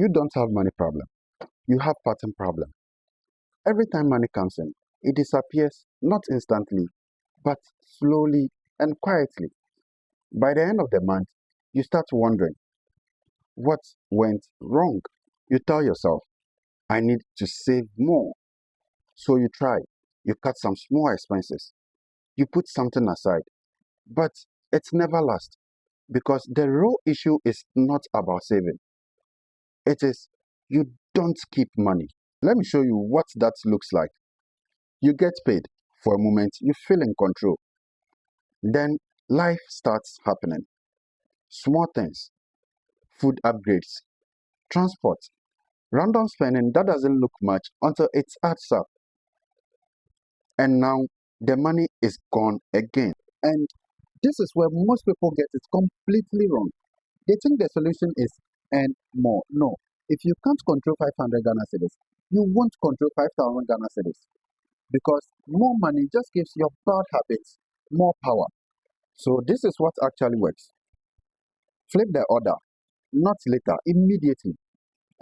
You don't have money problem. You have pattern problem. Every time money comes in, it disappears not instantly, but slowly and quietly. By the end of the month, you start wondering what went wrong. You tell yourself, I need to save more. So you try. You cut some small expenses. You put something aside. But it's never lasts because the real issue is not about saving. It is you don't keep money. Let me show you what that looks like. You get paid for a moment, you feel in control. Then life starts happening. Small things, food upgrades, transport, random spending that doesn't look much until it adds up. And now the money is gone again. And this is where most people get it completely wrong. They think the solution is earn more. No. If you can't control 500 Ghana cedis, you won't control 5,000 Ghana cedis because more money just gives your bad habits more power. So this is what actually works. Flip the order, not later, immediately.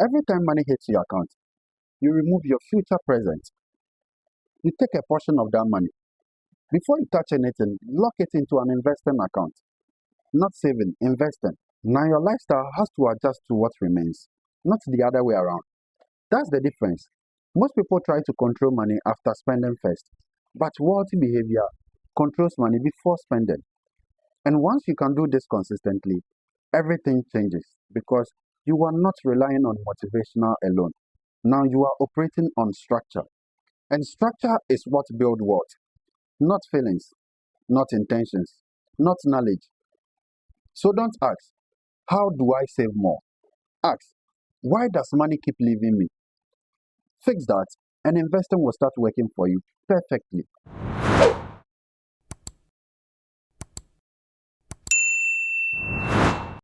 Every time money hits your account, you remove your future present. You take a portion of that money. Before you touch anything, lock it into an investing account. Not saving, investing. Now your lifestyle has to adjust to what remains, not the other way around. That's the difference. Most people try to control money after spending first, but wealthy behavior controls money before spending. And once you can do this consistently, everything changes because you are not relying on motivational alone. Now you are operating on structure. And structure is what builds wealth, not feelings, not intentions, not knowledge. So don't ask, how do I save more? Ask, why does money keep leaving me? Fix that, and investing will start working for you perfectly.